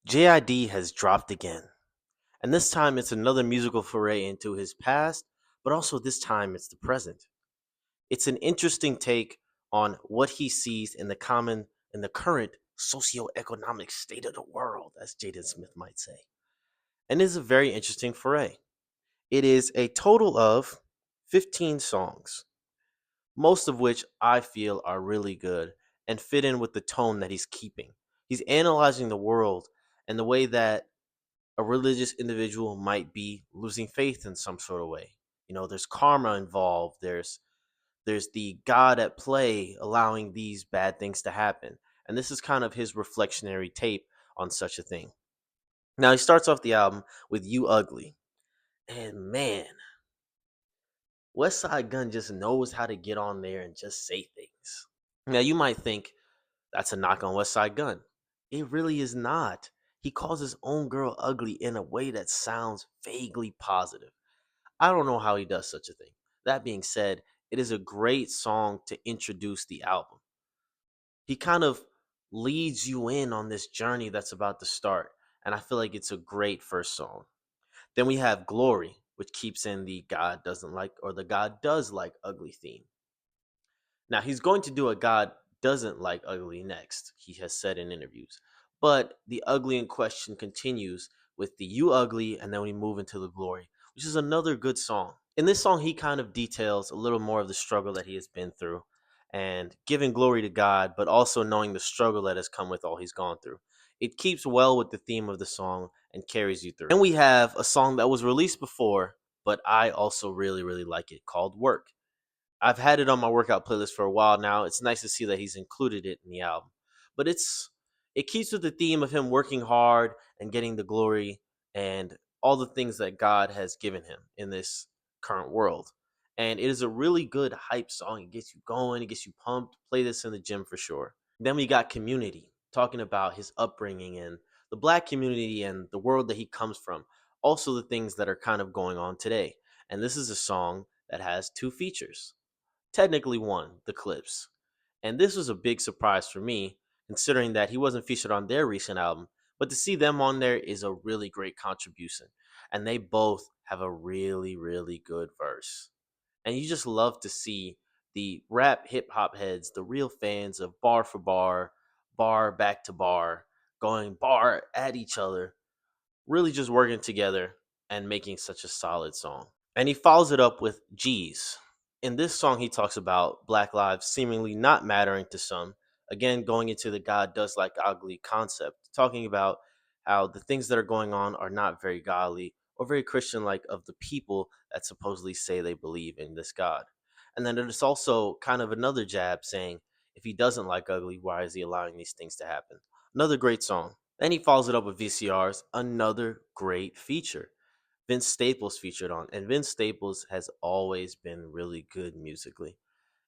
JID has dropped again, and this time it's another musical foray into his past, but also this time it's the present. It's an interesting take on what he sees in the current socioeconomic state of the world, as Jaden Smith might say. And it is a very interesting foray. It is a total of 15 songs, most of which I feel are really good and fit in with the tone that he's keeping. He's analyzing the world and the way that a religious individual might be losing faith in some sort of way. There's karma involved. There's the God at play allowing these bad things to happen. And this is kind of his reflectionary tape on such a thing. Now he starts off the album with You Ugly. And man, West Side Gun just knows how to get on there and just say things. Now you might think that's a knock on West Side Gun. It really is not. He calls his own girl ugly in a way that sounds vaguely positive. I don't know how he does such a thing. That being said, it is a great song to introduce the album. He kind of leads you in on this journey that's about to start, and I feel like it's a great first song. Then we have Glory, which keeps in the God doesn't like or the God does like ugly theme. Now, he's going to do a God doesn't like ugly next, he has said in interviews. But the ugly in question continues with the You Ugly, and then we move into the Glory, which is another good song. In this song, he kind of details a little more of the struggle that he has been through and giving glory to God, but also knowing the struggle that has come with all he's gone through. It keeps well with the theme of the song and carries you through. And we have a song that was released before, but I also really, really like it, called Work. I've had it on my workout playlist for a while now. It's nice to see that he's included it in the album. But it keeps with the theme of him working hard and getting the glory and all the things that God has given him in this current world. And it is a really good hype song. It gets you going, it gets you pumped. Play this in the gym for sure. Then we got Community, talking about his upbringing and the black community and the world that he comes from. Also the things that are kind of going on today. And this is a song that has two features, technically one, the Clips. And this was a big surprise for me, considering that he wasn't featured on their recent album. But to see them on there is a really great contribution. And they both have a really, really good verse. And you just love to see the rap hip hop heads, the real fans of bar for bar back to bar, going bar at each other, really just working together and making such a solid song. And he follows it up with G's. In this song, he talks about Black lives seemingly not mattering to some. Again, going into the God does like ugly concept, talking about how the things that are going on are not very godly or very Christian like of the people that supposedly say they believe in this God. And then there's also kind of another jab saying, if he doesn't like ugly, why is he allowing these things to happen? Another great song. Then he follows it up with VCRs, another great feature. Vince Staples featured on, and Vince Staples has always been really good musically.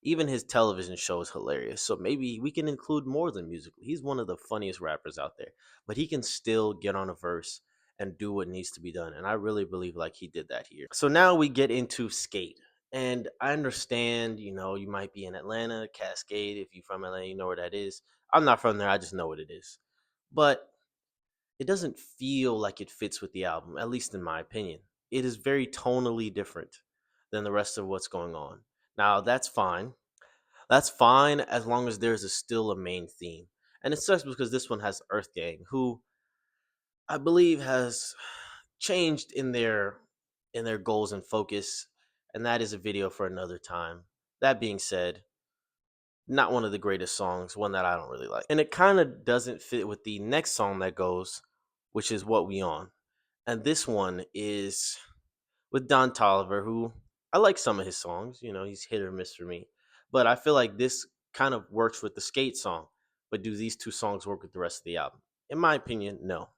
Even his television show is hilarious, so maybe we can include more than musically. He's one of the funniest rappers out there, but he can still get on a verse and do what needs to be done, and I really believe like he did that here. So now we get into Skate. And I understand, you might be in Atlanta, Cascade. If you're from Atlanta, you know where that is. I'm not from there, I just know what it is. But it doesn't feel like it fits with the album, at least in my opinion. It is very tonally different than the rest of what's going on. Now, that's fine. That's fine as long as there's still a main theme. And it sucks because this one has Earth Gang, who I believe has changed in their goals and focus, and that is a video for another time. That being said, not one of the greatest songs, one that I don't really like. And it kind of doesn't fit with the next song that goes, which is What We On. And this one is with Don Tolliver, who I like some of his songs. He's hit or miss for me. But I feel like this kind of works with the Skate song. But do these two songs work with the rest of the album? In my opinion, no.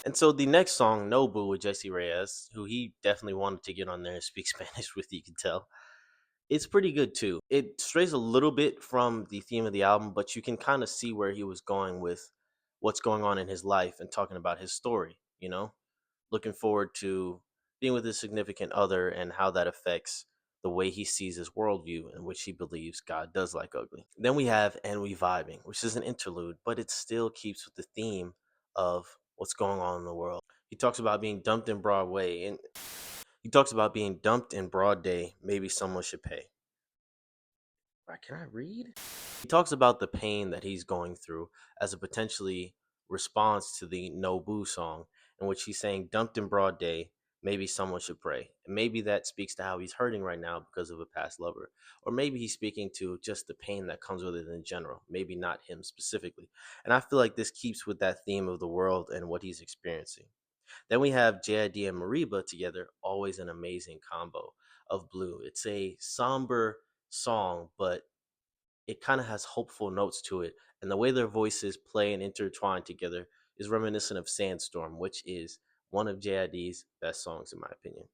And so the next song, Nobu with Jesse Reyes, who he definitely wanted to get on there and speak Spanish with, you can tell. It's pretty good too. It strays a little bit from the theme of the album, but you can kind of see where he was going with what's going on in his life and talking about his story. Looking forward to being with his significant other and how that affects the way he sees his worldview, in which he believes God does like ugly. Then we have And We Vibing, which is an interlude, but it still keeps with the theme of what's going on in the world. He talks about being dumped in Broadway, and he talks about being dumped in broad day. Maybe someone should pay. Right, can I read? He talks about the pain that he's going through as a potentially response to the No Boo song, in which he's saying, dumped in broad day, maybe someone should pray. And maybe that speaks to how he's hurting right now because of a past lover. Or maybe he's speaking to just the pain that comes with it in general, maybe not him specifically. And I feel like this keeps with that theme of the world and what he's experiencing. Then we have JID and Mariba together, always an amazing combo of blue. It's a somber song, but it kind of has hopeful notes to it. And the way their voices play and intertwine together is reminiscent of Sandstorm, which is one of JID's best songs, in my opinion.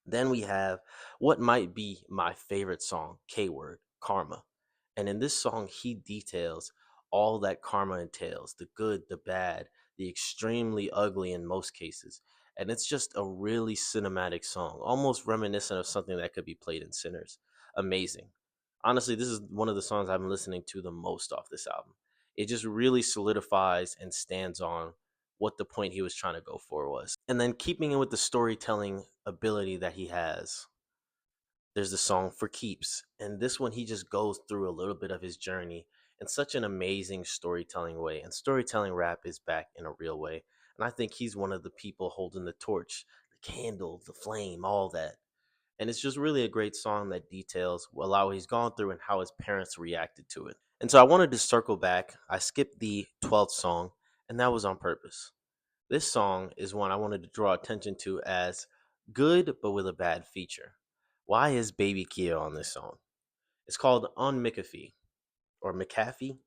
Then we have what might be my favorite song, K Word, Karma. And in this song, he details all that karma entails, the good, the bad, the extremely ugly in most cases. And it's just a really cinematic song, almost reminiscent of something that could be played in Sinners. Amazing. Honestly, this is one of the songs I've been listening to the most off this album. It just really solidifies and stands on what the point he was trying to go for was. And then keeping in with the storytelling ability that he has, there's the song For Keeps. And this one, he just goes through a little bit of his journey in such an amazing storytelling way. And storytelling rap is back in a real way. And I think he's one of the people holding the torch, the candle, the flame, all that. And it's just really a great song that details a lot what he's gone through and how his parents reacted to it. And so I wanted to circle back. I skipped the 12th song, and that was on purpose. This song is one I wanted to draw attention to as good but with a bad feature. Why is Baby Kia on this song? It's called On McAfee or McAfee.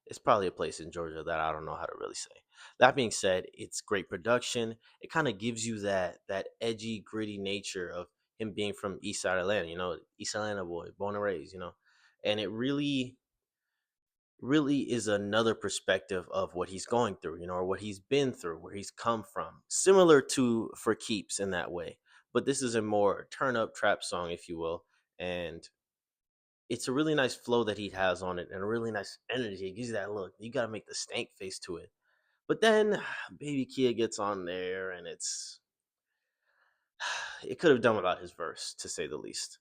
It's probably a place in Georgia that I don't know how to really say. That being said, it's great production. It kind of gives you that edgy, gritty nature of him being from East Side Atlanta, East Atlanta boy, born and raised. And it really is another perspective of what he's going through, or what he's been through, where he's come from. Similar to For Keeps in that way. But this is a more turn up trap song, if you will. And it's a really nice flow that he has on it and a really nice energy. It gives you that look. You got to make the stank face to it. But then Baby Kia gets on there and it could have done without his verse, to say the least.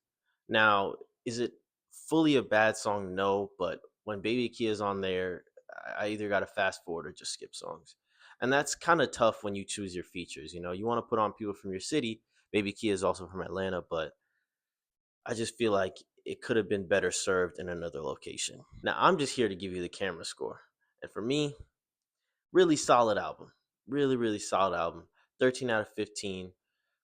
Now, is it fully a bad song? No, but when Baby Kia is on there, I either got to fast forward or just skip songs. And that's kind of tough when you choose your features. You want to put on people from your city. Baby Kia is also from Atlanta, but I just feel like it could have been better served in another location. Now, I'm just here to give you the camera score. And for me, really solid album. Really, really solid album. 13 out of 15.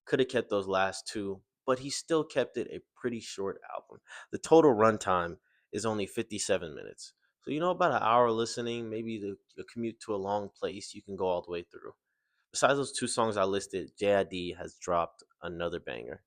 Could have kept those last two, but he still kept it a pretty short album. The total runtime is only 57 minutes. So, about an hour listening, maybe the commute to a long place, you can go all the way through. Besides those two songs I listed, JID has dropped another banger.